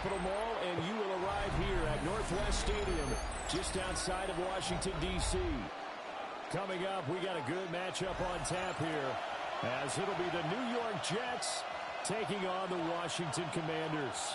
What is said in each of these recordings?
Capital Mall, and you will arrive here at Northwest Stadium, just outside of Washington, D.C. Coming up, we got a good matchup on tap here, as it'll be the New York Jets taking on the Washington Commanders.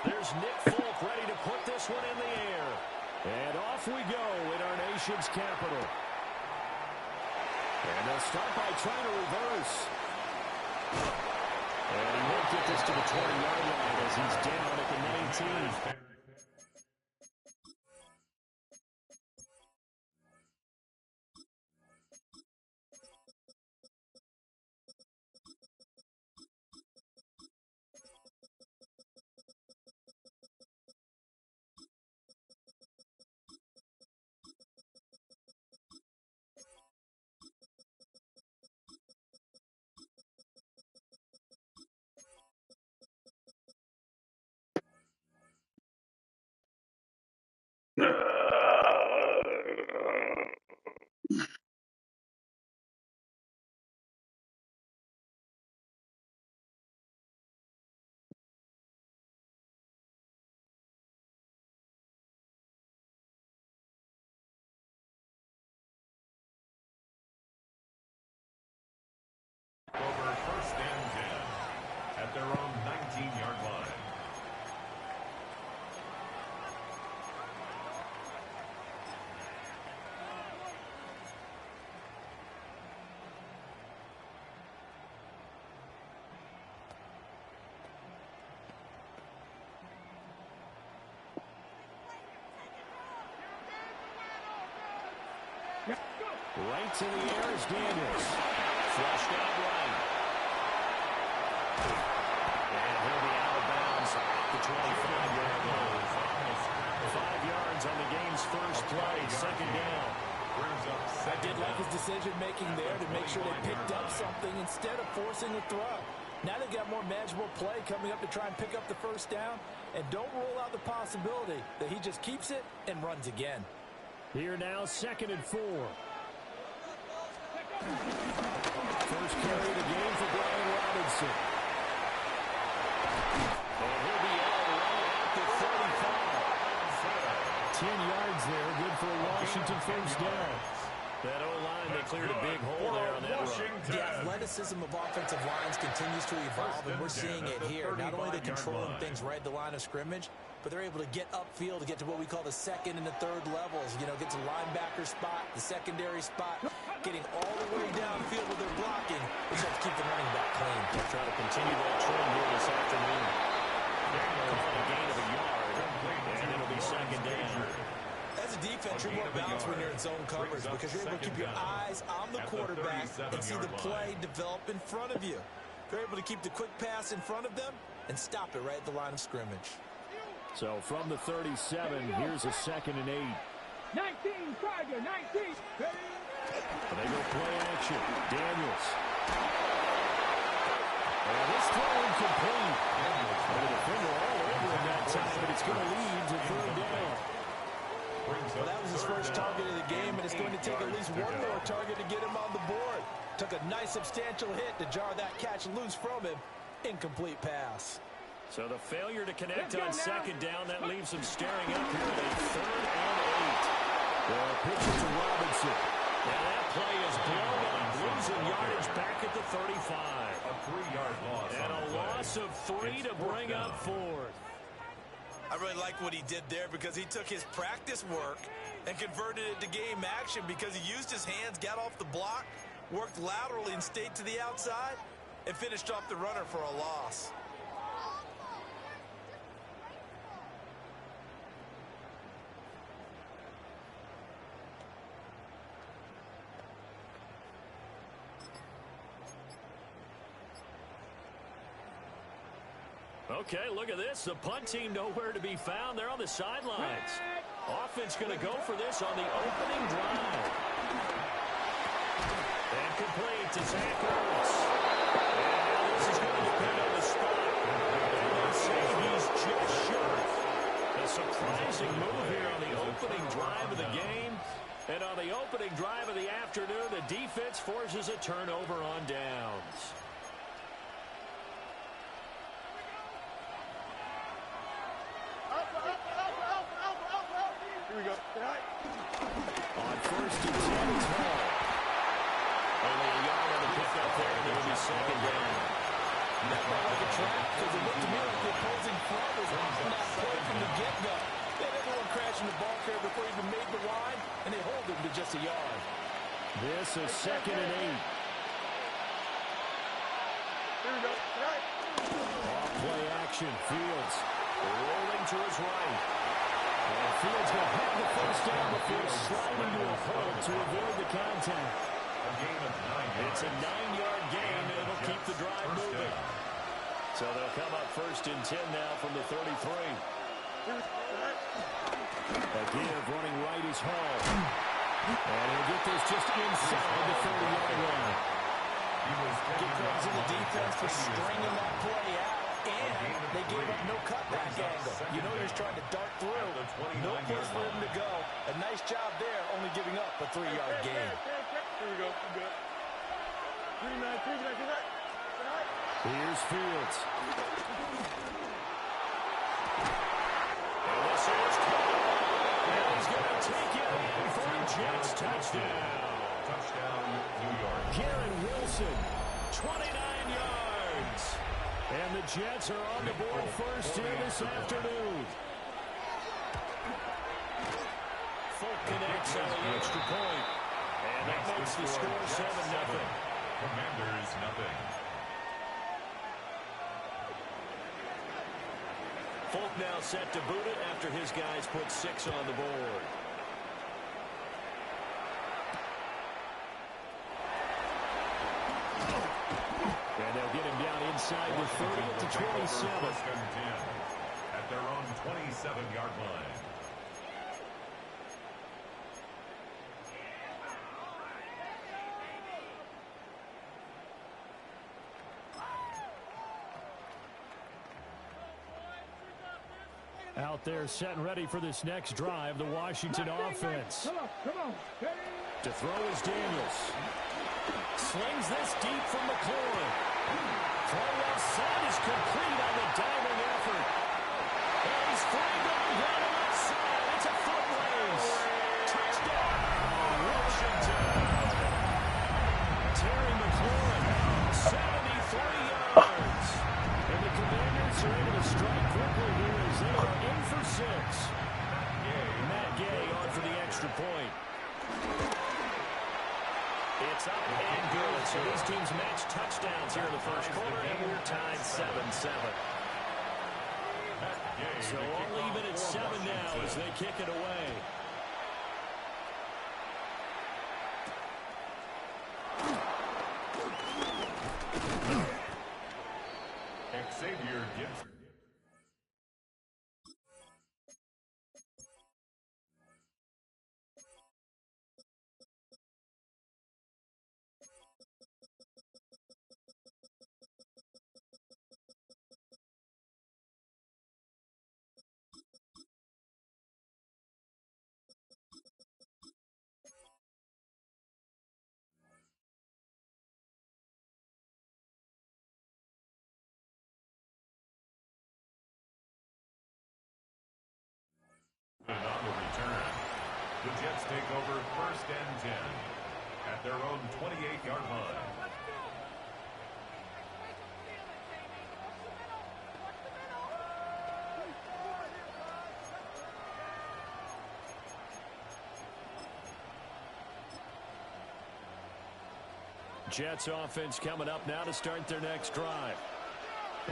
There's Nick Folk ready to put this one in the air. And off we go in our nation's capital. And they'll start by trying to reverse. And he won't get this to the 20-yard line as he's down at the 19. Over first and 10 at their own 19-yard line. Right to the air is Daniels. Flushed out right. And he'll be out of bounds at the 25-yard line. 5 yards on the game's first play, second down. I did like his decision-making there to make sure they picked up something instead of forcing a throw. Now they've got more manageable play coming up to try and pick up the first down, and don't rule out the possibility that he just keeps it and runs again. Here now, 2nd and 4. First carry of the game for Brian Robinson. And he'll be out right at the 35. 10 yards there, good for a Washington first down. That O-line, they cleared a big hole there on that run. The athleticism of offensive lines continues to evolve, and we're seeing it here. Not only are they controlling things right at the line of scrimmage, but they're able to get upfield to get to what we call the second and the third levels. You know, get to linebacker spot, the secondary spot, getting all the way downfield with their blocking. They just have to keep the running back clean. They'll try to continue that trend here this afternoon. Call a gain of a yard, and it'll be second down. As a defense, you're more balanced when you're in zone coverage because you're able to keep your eyes on the quarterback and see the play develop in front of you. They're able to keep the quick pass in front of them and stop it right at the line of scrimmage. So from the 37, here's a 2nd and 8. 19, Tiger, 19. And they go play action. Daniels. And this throw incomplete. And the defender all over him that time, but it's going to lead to 3rd down. Well, that was his first target of the game, and it's going to take at least one more target to get him on the board. Took a nice substantial hit to jar that catch loose from him. Incomplete pass. So the failure to connect on 2nd down, that leaves him staring up here at a 3rd and 8. The pitch to Robinson. Now that play is blown up, losing yardage back at the 35. A 3-yard loss. And a loss of 3 to bring up 4th. I really like what he did there because he took his practice work and converted it to game action because he used his hands, got off the block, worked laterally and stayed to the outside, and finished off the runner for a loss. Okay, look at this. The punt team nowhere to be found. They're on the sidelines. Offense going to go for this on the opening drive. And complete to Zach Ertz. And this is going to depend on the start forces a turnover on downs. Here we go. On first and 10, it's Hall. Only a yard on the pickup there, and it'll be second down. That felt like a trap because it looked to me like the opposing front was on that play from the get-go. They had everyone crashing the ball carrier before he even made the line, and they hold him to just a yard. This is second and 8. Here we go. Off play action. Fields rolling to his right. And Fields will have the first down before sliding to a hold to avoid the contact. A gain of 9 yards. It's a 9-yard gain, and it'll keep the drive moving. So they'll come up first and 10 now from the 33. A give running right is Hall. And he'll get this just inside the 30-yard line. Give credit to the defense for stringing that play out, and they gave up no cutback angle. You know you're just trying to dart through. No place for him to go. A nice job there, only giving up a 3-yard gain. Here we go. We're good. 3-9. Here's Fields. And this is caught. And he's going to take it home for a Jets touchdown. Touchdown, New York. Garrett Wilson, 29 yards. And the Jets are on the board first here this afternoon. Folk connects on the extra point. And that makes the score 7-0. Commanders, nothing. Folk now set to boot it after his guys put 6 on the board. And they'll get him down inside the 30 to 27. First and 10 at their own 27-yard line. Out there set and ready for this next drive, the Washington offense. Come on. To throw is Daniels. Slings this deep from McLaurin. Throw left side is complete on the diving effort. And he's flagged on the ground left side. It's a foot race. Touchdown, Washington. Terry McLaurin, 73 yards. And the Commanders are able to strike quickly here as they are in for 6. Matt Gay on for the extra point. It's up and good. So these teams match touchdowns here in the first quarter, and we're tied 7-7. So all even at 7 now as they kick it away. Xavier Gibson. And on the return, the Jets take over first and 10 at their own 28-yard line. Jets offense coming up now to start their next drive.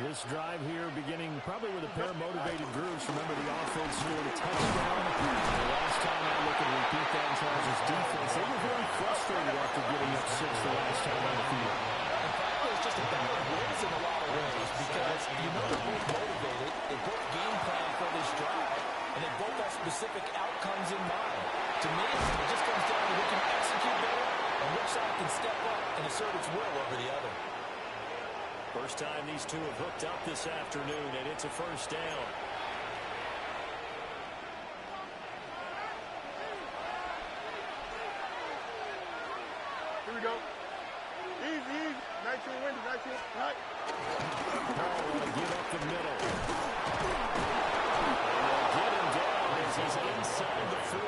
This drive here beginning probably with a pair of motivated groups. Remember the offense here, the touchdown. The last time I look and repeat that in Chargers defense, they were very frustrated after giving up 6 the last time on the field. In fact, it was just a battle of wills in a lot of ways because you know they're both motivated. They both game plan for this drive, and they both have specific outcomes in mind. To me, it just comes down to who can execute better and which side can step up and assert its will over the other. First time these two have hooked up this afternoon, and it's a first down. Here we go. the middle. And they'll get him down as he's inside the 40.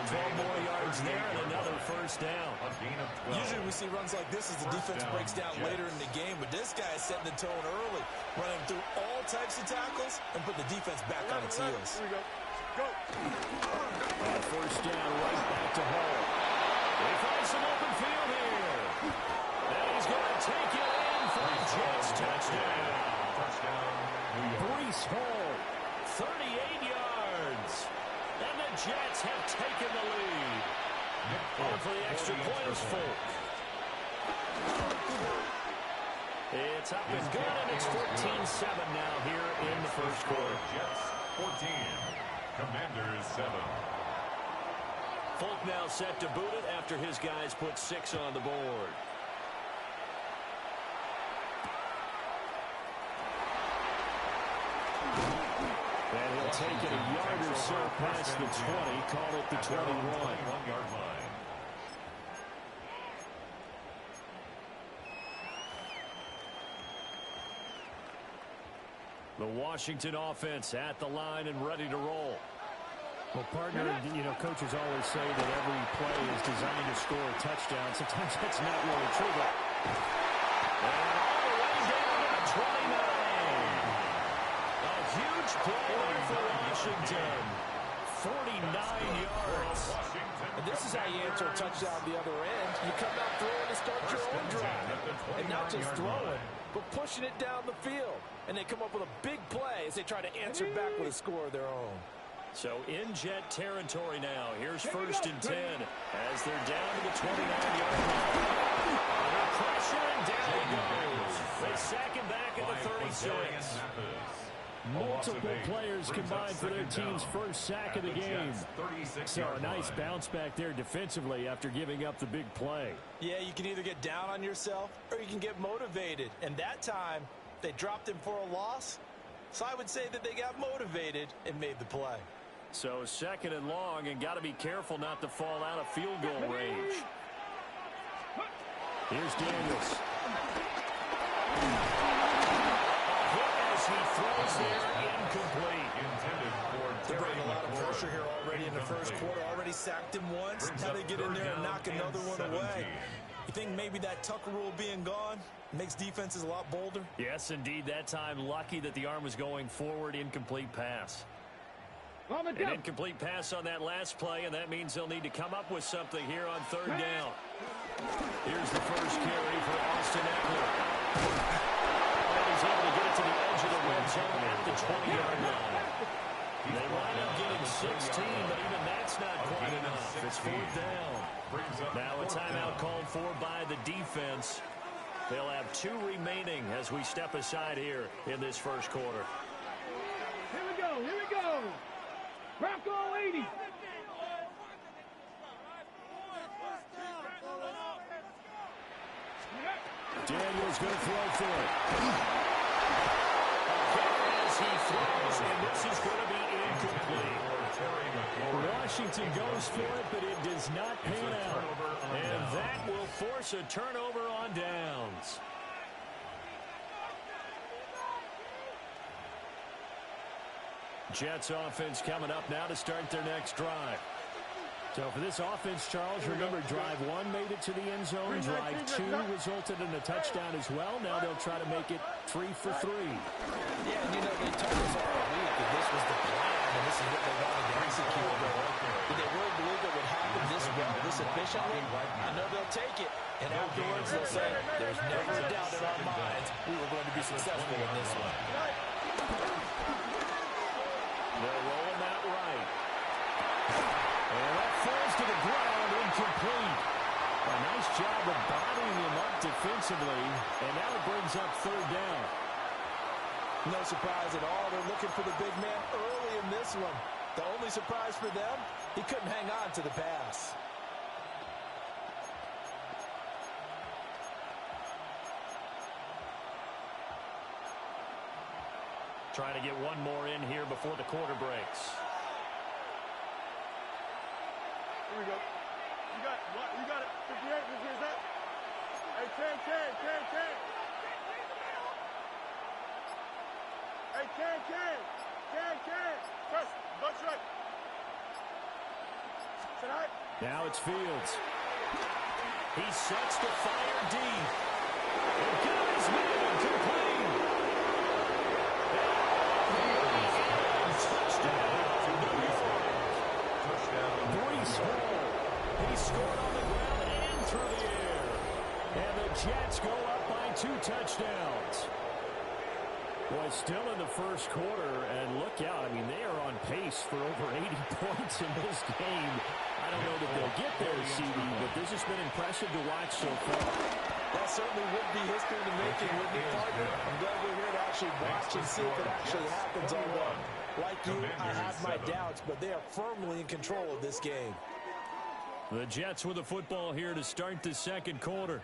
12 more yards there and another first down. Usually we see runs like this as the defense breaks down later in the game, but this guy is setting the tone early, running through all types of tackles and put the defense back on its heels. Here we go. Go. First down right back to Hall. They find some open field here. And he's going to take it in for a Jets touchdown. Breece Hall, 38 yards. And the Jets have taken the lead. And for the extra point is Folk. It's up and good, and it's 14-7 now here in the first quarter. Jets 14, Commanders 7. Folk now set to boot it after his guys put 6 on the board. And he'll take it a yard or so past the 20, call it the 21-yard line. The Washington offense at the line and ready to roll. Well, partner, coaches always say that every play is designed to score a touchdown. Sometimes that's not really true, but... And all the way down to the 29. A huge play there for Washington. 49 yards. And this is how you answer a touchdown the other end. You come out throwing to start your own drive. And not just throwing, but pushing it down the field. And they come up with a big play as they try to answer back with a score of their own. So in Jet territory now. Here's first and 10 as they're down to the 29-yard line. Under pressure, and down he goes. They sack him back at the 36. Multiple players combined for their team's first sack of the game. So a nice bounce back there defensively after giving up the big play. Yeah, you can either get down on yourself or you can get motivated. And that time, they dropped him for a loss. So I would say that they got motivated and made the play. So second and long, and got to be careful not to fall out of field goal range. Here's Daniels. As he throws there, incomplete. They're bringing a lot of pressure here already in the first quarter. Already sacked him once. Now they get in there and knock another one away. You think maybe that Tucker rule being gone makes defenses a lot bolder? Yes, indeed. That time, lucky that the arm was going forward. Incomplete pass. An incomplete pass on that last play, and that means they'll need to come up with something here on third down. Here's the first carry for Austin Ekeler. And he's able to get it to the edge of the red zone at the 20-yard line. They wind up getting 16, but even that's not quite enough. It's fourth down. Now a timeout called for by the defense. They'll have 2 remaining as we step aside here in this first quarter. Here we go. Here we go. Bronco 80. Daniels going to throw for it. As he throws, and this is going to be incomplete. Washington goes for it, but it does not pan out. And that will force a turnover on downs. Jets offense coming up now to start their next drive. So for this offense, Charles, remember, drive 1 made it to the end zone. Drive 2 resulted in a touchdown as well. Now they'll try to make it 3 for 3. Yeah, and they told us all week that this was the plan, and this is what they wanted to execute. Did they really believe it would happen this well, this efficiently? I know they'll take it, and afterwards they'll say, there's never a doubt in our minds we were going to be successful in this one. They're rolling that right. And that falls to the ground, incomplete. A nice job of bodying him up defensively, and now it brings up third down. No surprise at all. They're looking for the big man early in this one. The only surprise for them, he couldn't hang on to the pass. Trying to get one more in here before the quarter breaks. Here we go. You got what? You got it. 58. Is that? Hey, 10. Press. Butt right. Sit high. Now it's Fields. He sets the fire deep. And got his man complete. Touchdown. Breece Hall. He scored on the ground and through the air. And the Jets go up by 2 touchdowns. Boy, still in the first quarter, and look out. I mean, they are on pace for over 80 points in this game. I don't know that they'll get there, CD, but this has been impressive to watch so far. That certainly would be history to making, wouldn't it, partner? I'm glad we're here to actually watch and see if it actually happens. Although, like you, I have my doubts, but they are firmly in control of this game. The Jets with the football here to start the second quarter,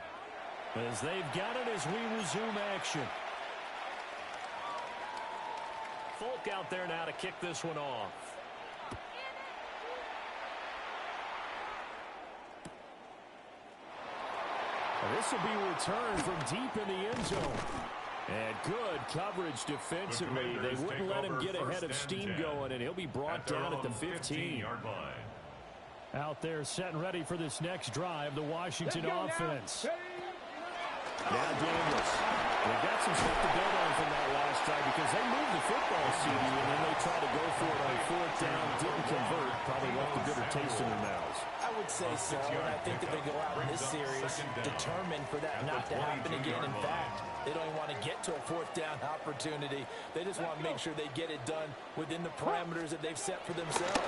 as they've got it as we resume action. Folk out there now to kick this one off. This will be returned from deep in the end zone. And good coverage defensively. They wouldn't let him get ahead of steam going, and he'll be brought down at the 15-yard line. Out there set and ready for this next drive, the Washington offense. Now Daniels. They've got some stuff to build on from that last drive because they moved the football, CD, and then they tried to go for it on 4th down, didn't convert, probably left a bitter taste in their mouths. I would say so, and I think that they go out in this series determined for that not to happen again. In fact, they don't even want to get to a 4th down opportunity. They just want to make sure they get it done within the parameters that they've set for themselves.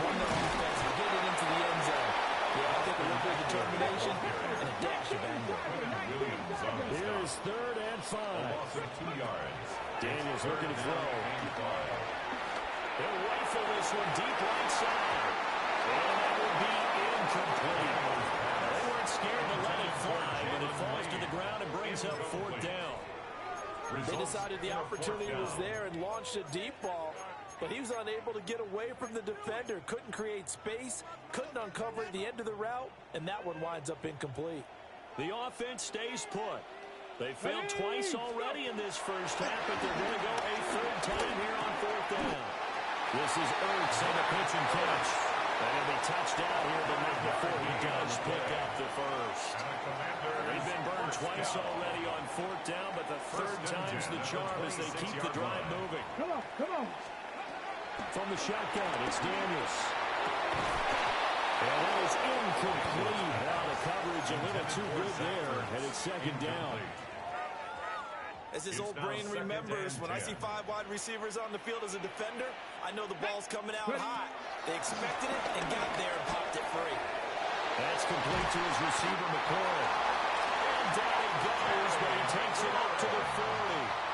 Run their offense, get it into the end zone. Yeah, I think a little bit of determination and a dash of anger. Here is 3rd and 5. Daniels looking to throw. He'll rifle this one deep right side. And that will be incomplete. They weren't scared to let it fly, but it falls to the ground and brings up 4th down. They decided the opportunity was there and launched a deep ball, but he was unable to get away from the defender. Couldn't create space, couldn't uncover the end of the route, and that one winds up incomplete. The offense stays put. They failed twice already in this first half, but they're going to go a 3rd time here on 4th down. This is Ertz on the pitch and catch. And he'll be touched down here tonight before he does pick up the first. They've been burned twice already on 4th down, but the 3rd time's the charm as they keep the drive moving. Come on. From the shotgun, it's Daniels. And that is incomplete. Now the coverage a little too good there, and it's 2nd down. As his old brain remembers, when I see 5 wide receivers on the field as a defender, I know the ball's coming out hot. They expected it and got there and popped it free. That's complete to his receiver, McCoy. And down he goes, but he takes it up to the 40.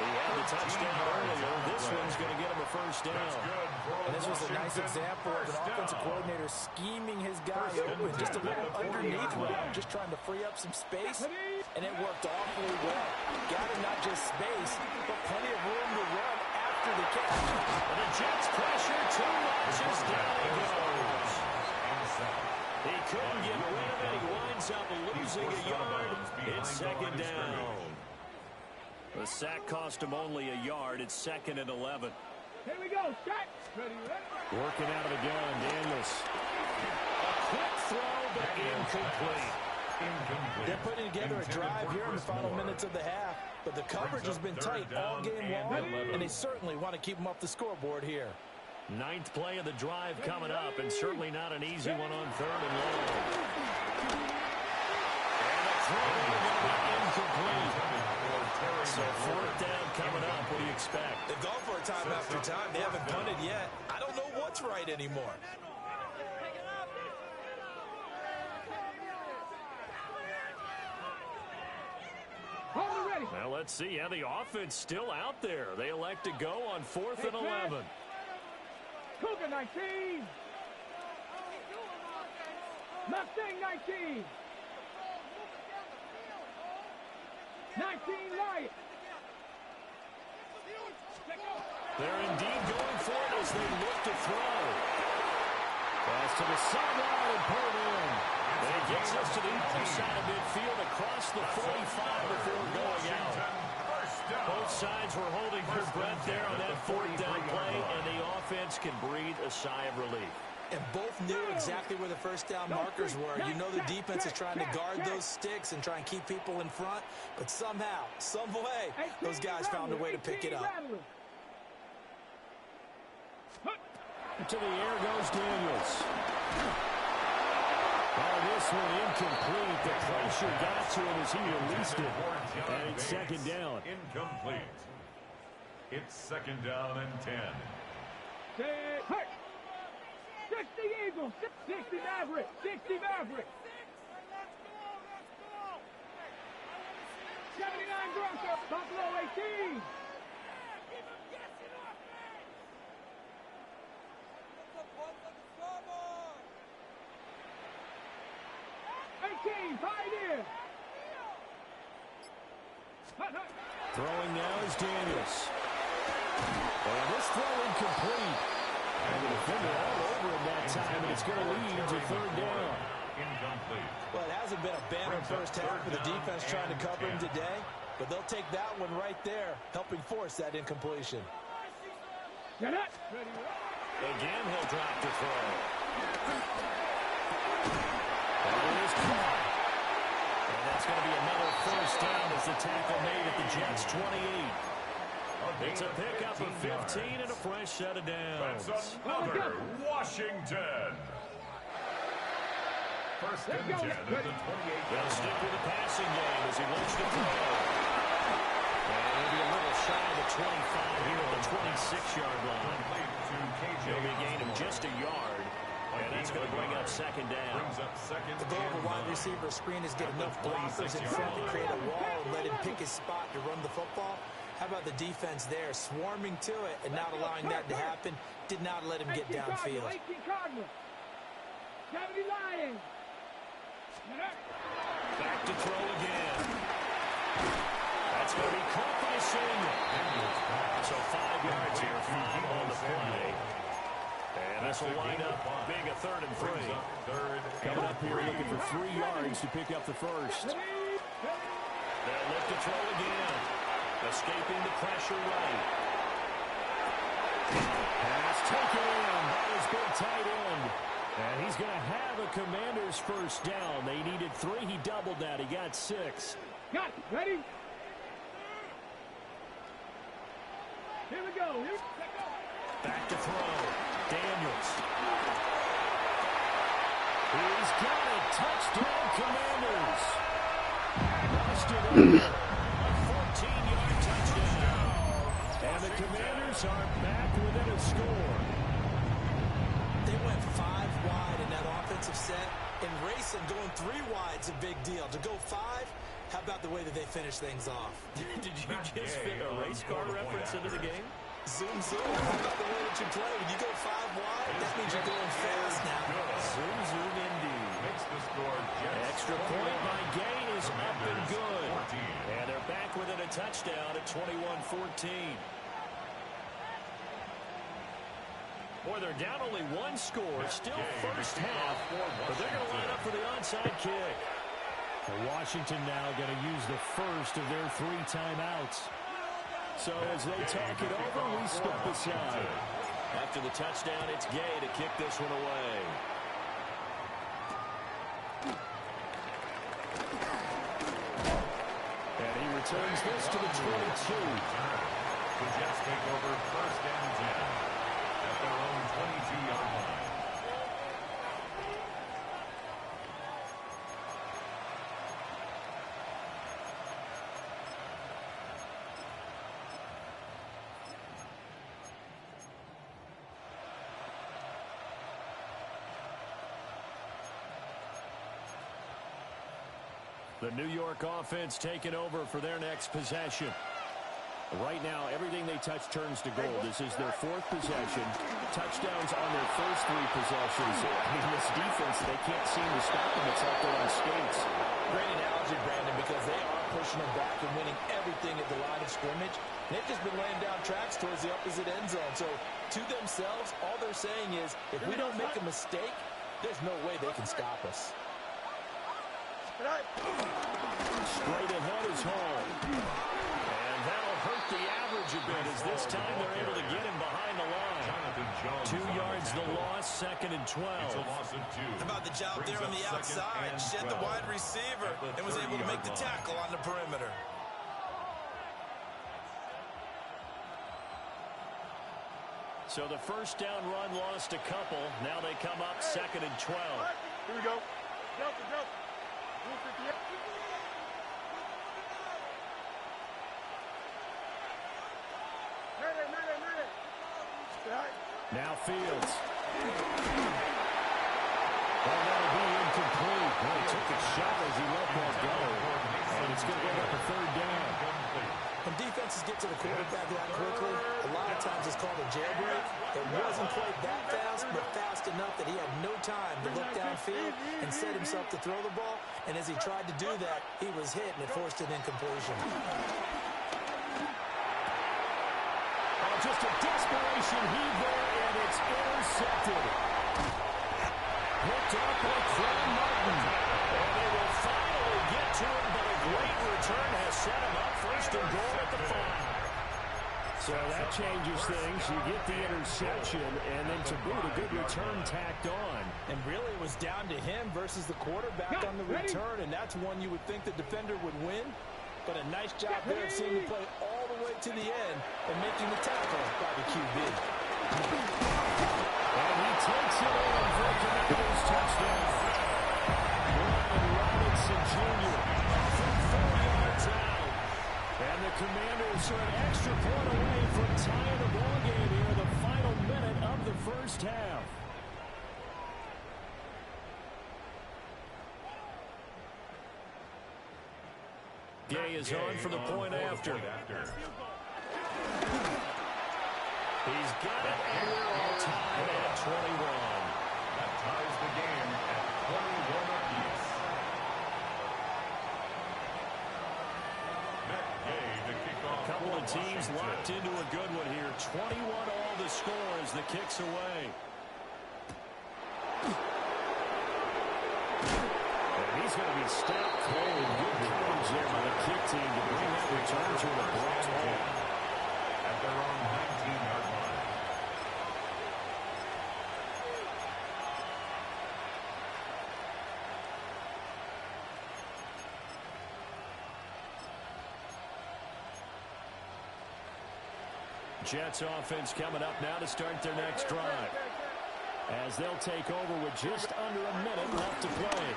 He had the touchdown earlier. This one's going to get him a 1st down. And this was a nice example of an offensive coordinator scheming his guy open, just a little underneath route, just trying to free up some space, and it worked awfully well. Got him not just space, but plenty of room to run after the catch. And the Jets pressure too much as down he goes. He couldn't get rid of it. He winds up losing a yard. It's 2nd down. The sack cost him only a yard. It's 2nd and 11. Here we go. Shot. Ready. Working out of the gun, Daniels. A quick throw, but incomplete. They're putting together a drive here in the final minutes of the half, but the coverage has been tight all game long, and they certainly want to keep them off the scoreboard here. 9th play of the drive coming up, and certainly not an easy one on 3rd and long. And a throw will be incomplete. So 4th down coming up. What do you expect? They've gone for it time after time. They haven't punted yet. I don't know what's right anymore. Now let's see how the offense still out there. They elect to go on 4th and 11. Cougar 19. Mustang 19. 19 Light. They're indeed going for it as they look to throw. Pass to the sideline and pull it in. And it gets us to the other side of midfield across the 45 before going out. down. Both sides were holding their breath there on that fourth down play, and the offense can breathe a sigh of relief. And both knew exactly where the first down markers were. You know the defense is trying to guard those sticks and try and keep people in front, but somehow, some way, those guys found a way to pick it up. To the air goes Daniels. Oh, this one incomplete. The pressure got to him as he released it. And it's second down. Incomplete. It's second down and 10. 60 Eagles, 60 Maverick, 60 Maverick. 79 Broncos, Buffalo 18. 18, Pioneer. Throwing now is Daniels. And this throw incomplete. And the defender all over him that time, and it's going to lead to third down. Incomplete. Well, it hasn't been a banner first half for the defense trying to cover him today, but they'll take that one right there, helping force that incompletion. Get it. Again, he'll drop to throw. And it is caught. And that's going to be another first down as the tackle made at the Jets' 28. It's a pickup of 15 and a fresh set of downs. That's another Washington. First and 10 at the 28. They'll stick with the passing game as he looks to throw. And he'll be a little shy of the 25 here at the 26-yard line. He'll be a gain of just a yard. And that's going to bring up second down. The goal of a wide receiver screen is get enough blockers in front to create a wall and let him pick his spot to run the football. How about the defense there, swarming to it and not allowing that to happen? Did not let him get downfield. 18 Cardinals, 70 Lions. Back to throw again. That's going to be caught by Samuel. So 5 yards here for him on the play. And this will wind up being a 3rd and 3. Coming up here looking for 3 yards to pick up the first. They'll look to throw again. Escaping the pressure right. Pass taken in by his big tight end. And he's going to have a Commander's first down. They needed 3. He doubled that. He got 6. Got it. Ready? Here we go. Back to throw. Daniels. He's got it. Touchdown, Commanders. Lost it over. A 14-yard touchdown. And the Commanders are back within a score. They went 5 wide in that offensive set, and racing going 3 wide's a big deal. To go 5, how about the way that they finish things off? Did you just fit a race car reference into the game? Zoom, zoom. How about the way that you play? When you go 5 wide, that means you're going fast now. Zoom, zoom, indeed. Makes the score Jets. Extra point by Gay is up and good. And they're back within a touchdown at 21-14. Boy, they're down only 1 score, still first half, but they're going to line up for the onside kick. Washington now going to use the first of their 3 timeouts. So as they talk it over, we step aside. After the touchdown, it's Gay to kick this one away. And he returns this to the 22. The Jets take over first and 10 at their own 22-yard line. The New York offense taking over for their next possession. Right now, everything they touch turns to gold. This is their 4th possession. Touchdowns on their first 3 possessions. I mean, this defense, they can't seem to stop them. It's like they're on skates. Great analogy, Brandon, because they are pushing them back and winning everything at the line of scrimmage. They've just been laying down tracks towards the opposite end zone. So, to themselves, all they're saying is, if we don't make a mistake, there's no way they can stop us. Straight ahead is Hall. And that'll this time they're able to get him behind the line. 2 yards the loss, 2nd and 12. It's a loss of 2. How about the job there on the outside? Shed the wide receiver and was able to make the tackle on the perimeter. So the first down run lost a couple. Now they come up 2nd and 12. Here we go. Jump. 158. Now Fields. Well, that'll be incomplete. Well, he took a shot as he let that go. And it's going to go up a 3rd down. When defenses get to the quarterback that quickly, a lot of times it's called a jailbreak. It wasn't quite that fast, but fast enough that he had no time to look downfield and set himself to throw the ball. And as he tried to do that, he was hit, and it forced an incompletion. Just a desperation heave there, and it's intercepted. Picked up by Clem Martin. And they will finally get to him, but a great return has set him up 1st and goal at the 5. So that changes things. You get the interception, and then to boot, a good return tacked on. And really it was down to him versus the quarterback on the return, and that's one you would think the defender would win. But a nice job there of seeing the play all the way to the end and making the tackle by the QB. And he takes it in for a Commanders touchdown. Brian Robinson Jr. from 4 yards out. And the Commanders are an extra point away from tying the ball game here in the final minute of the first half. Gay is on for the point after. He's got it, and we're all tied at 21. That ties the game at 21 apiece. Matt Gay to kick off. A couple of teams locked into a good one here. 21 all the score as the kick's away. He's going to be stopped cold. Good coverage there by the kick team to bring that return to an abrupt halt. At their own 19-yard line. Jets offense coming up now to start their next drive, as they'll take over with just under a minute left to play.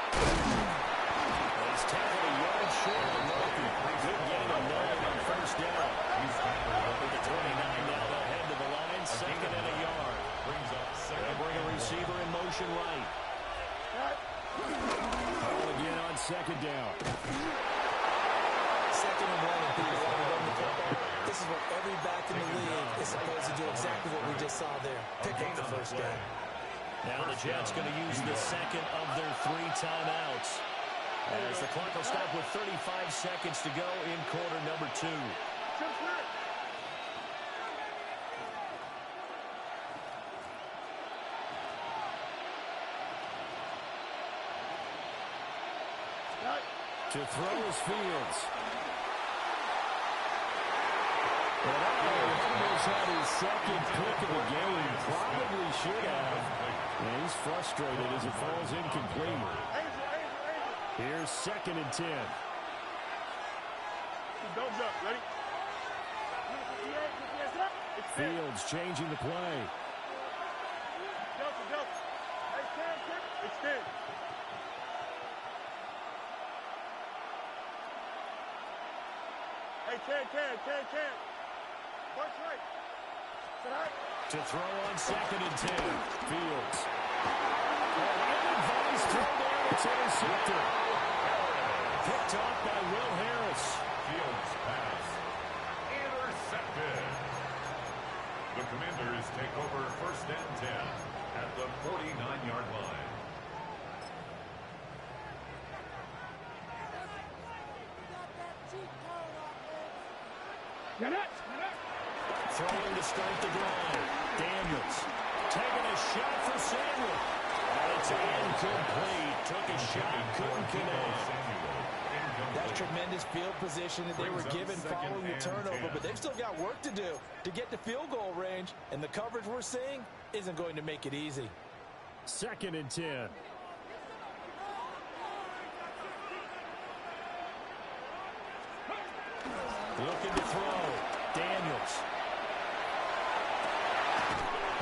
He's tackled a yard short of Murphy. Good gain of 9 on 1st down. He's tackled up at the 29 now. They'll head to the line, 2nd and a yard. They'll bring a receiver in motion right. Call again on 2nd down. 2nd and 1, and people want to run the football. This is what every back in the league is supposed to do, exactly what we just saw there. Pick up the 1st down. Now the Jets going to use the 2nd of their 3 timeouts, as the clock will stop with 35 seconds to go in quarter number 2. To throw is Fields. And almost had his 2nd pick of the game. Probably should have. And he's frustrated as it falls incomplete. Here's 2nd and 10. Don't jump. Ready? Fields changing the play. Extend. Hey, can. Punch right. To throw on 2nd and 10. Fields. Ill-advised throw down. It's intercepted. Picked off by Will Harris. Fields pass. Intercepted. The Commanders take over 1st and 10 at the 49-yard line. Throwing to start the drive. Daniels taking a shot for Samuel. And it's incomplete. Took a shot, couldn't connect. That tremendous field position that they were given following the turnover, but but they've still got work to do to get to field goal range, and the coverage we're seeing isn't going to make it easy. 2nd and 10. Looking to throw. Daniels.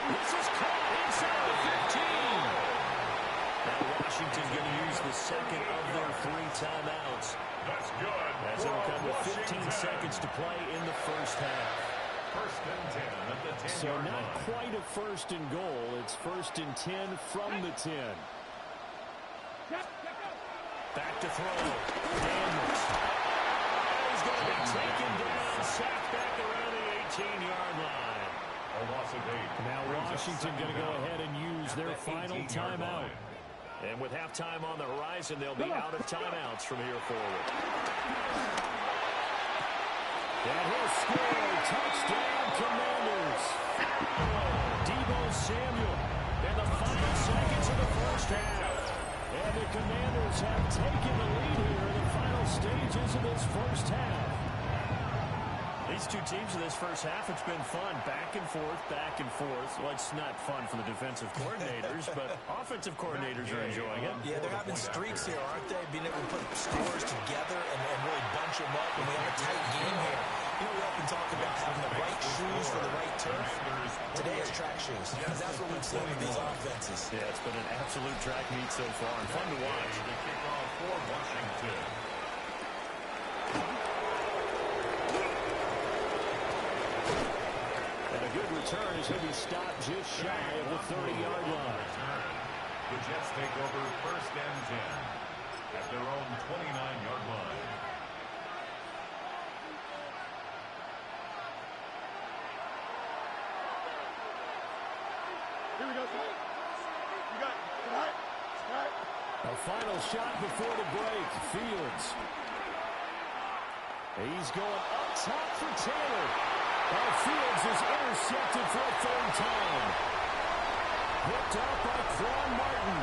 This is caught inside the 15. Now Washington going to use the second of their 3 timeouts. That's good. As it'll come with 15 seconds to play in the first half. 1st and 10 at the 10-yard So line. not quite a 1st and goal. It's 1st and 10 from the 10. Back to throw. Daniels. He's going to be taken down, sacked back around the 18-yard line. A loss of 8. Now Washington going to go ahead and use their At the final 18-yard timeout. line. And with halftime on the horizon, they'll be out of timeouts from here forward. And he'll score. Touchdown, Commanders. Deebo Samuel in the final seconds of the first half. And the Commanders have taken the lead here in the final stages of this first half. These two teams in this first half, it's been fun. Back and forth, back and forth. Well, it's not fun for the defensive coordinators, but offensive coordinators are enjoying it. Yeah, they're having streaks here, aren't they? Being able to put scores together and really bunch them up when we have a tight game here. You know, we often talk about having the right shoes for the right turf. Today is track shoes, because that's what we've seen with these offenses. Yeah, it's been an absolute track meet so far and fun to watch. The kickoff for Washington. And a good return as he'll be stopped just shy of the 30-yard line. The Jets take over 1st and 10 at their own 29-yard line. Here we go, son. You got it. All right. A final shot before the break. Fields. He's going up top for Taylor. Fields is intercepted for a 3rd time. Picked up by Quan Martin.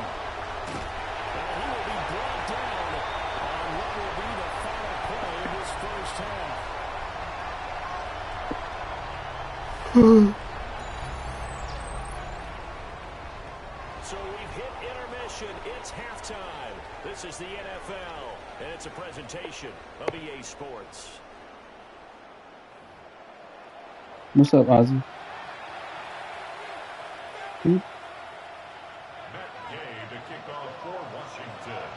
And he will be brought down on what will be the final play of this first half. So we've hit intermission. It's halftime. This is the NFL, and it's a presentation of EA Sports. What's up, Ozzy? Matt Gay to kick off for Washington.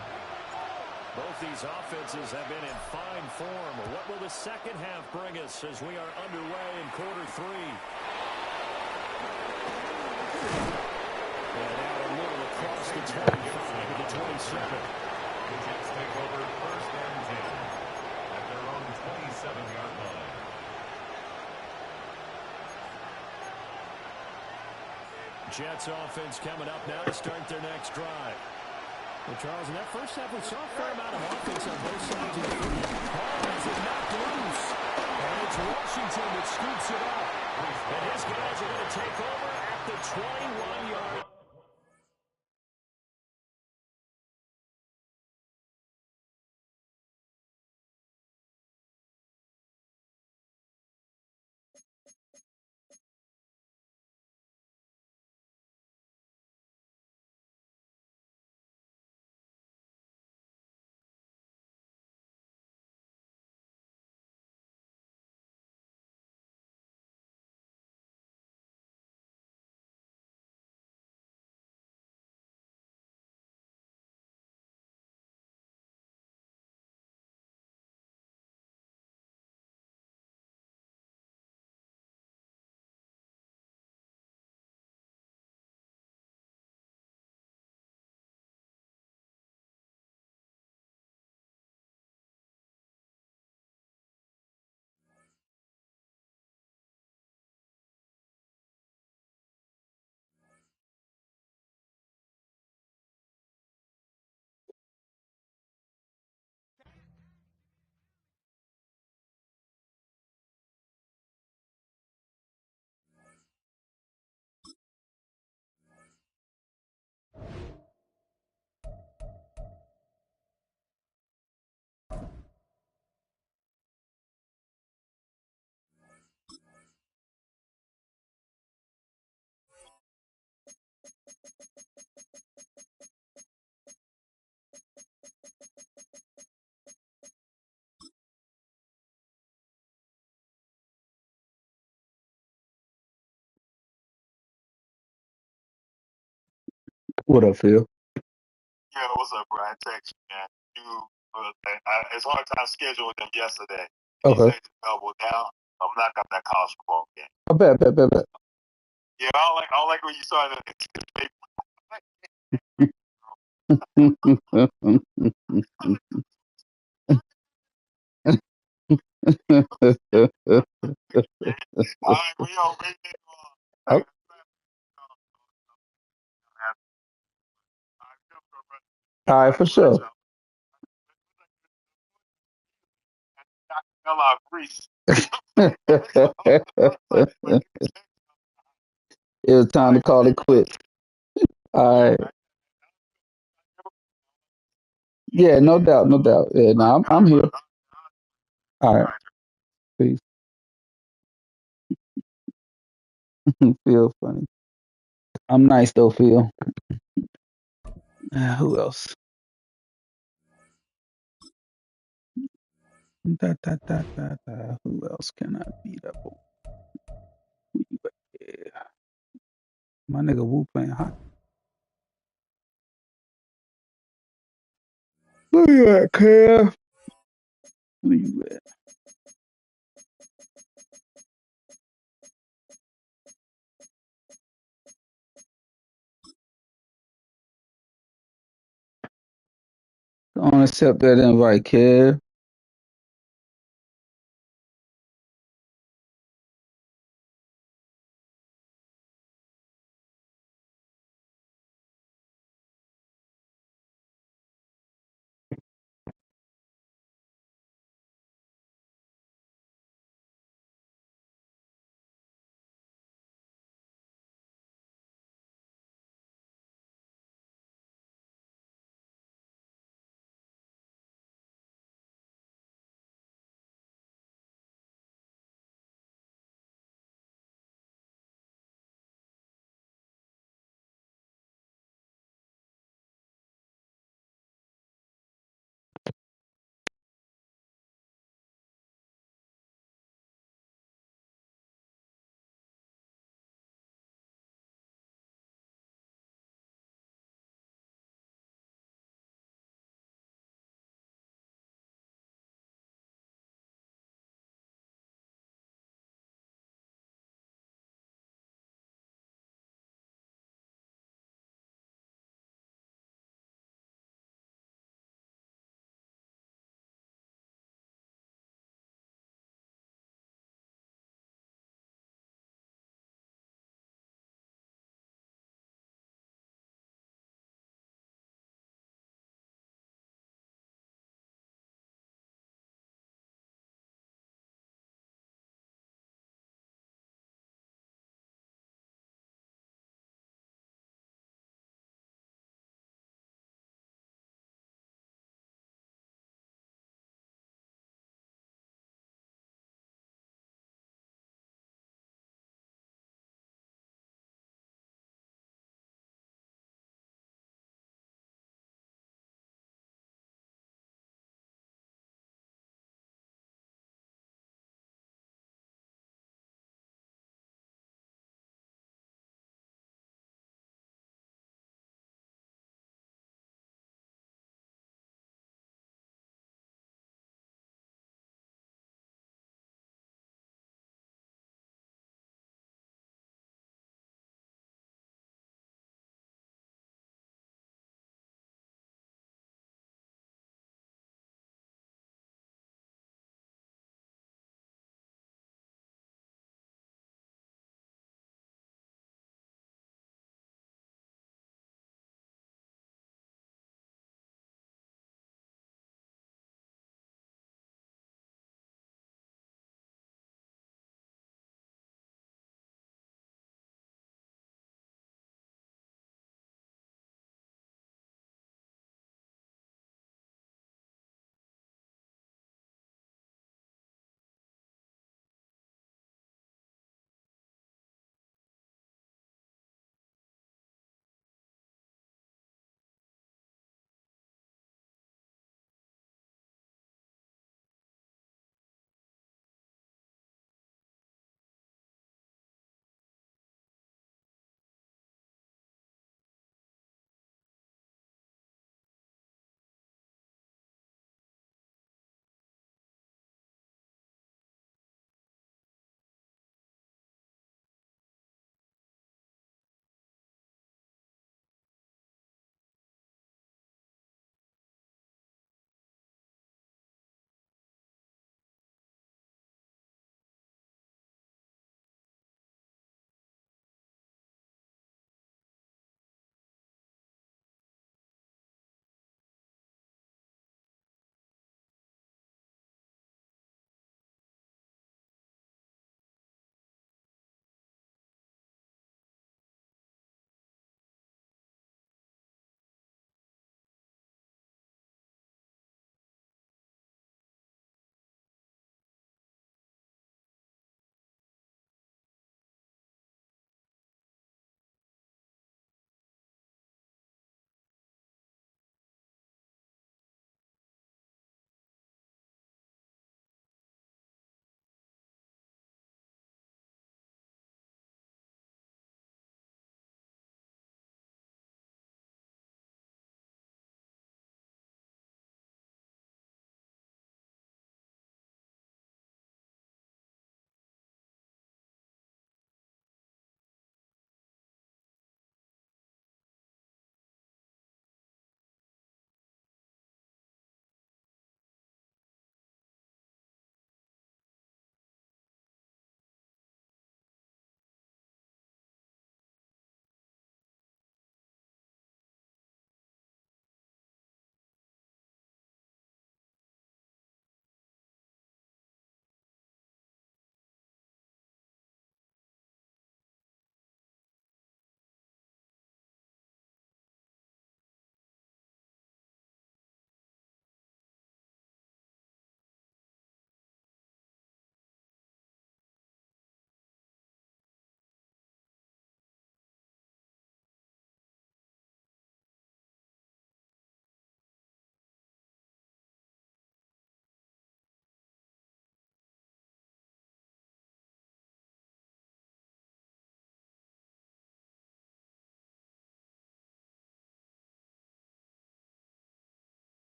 Both these offenses have been in fine form. What will the second half bring us as we are underway in quarter 3? And out a little across the 25 to the 27. The Jets take over 1st and 10 at their own 27-yard line. Jets offense coming up now to start their next drive. Well, Charles, in that first half, we saw a fair amount of offense on both sides of the field. Has it knocked loose. And it's Washington that scoops it up. And his guys are going to take over at the 21-yard What up, Phil? Yeah, what's up, Brian? Text you, man. It's hard time scheduling them yesterday. He Okay. said to double down. I'm not got that college football game. I bet. Yeah, I don't like when you started. All right, well, yo, Oh, all right, for sure. Hell out Greece. It was time to call it quits. All right. Yeah, no doubt. Yeah, no, I'm here. All right. Peace. Phil funny. I'm nice though, Phil. Who else? Who else can I beat up? Who you got? Yeah. My nigga Wu playing hot. Look at that, Kev. Where you at? Go on, accept that invite, Kev.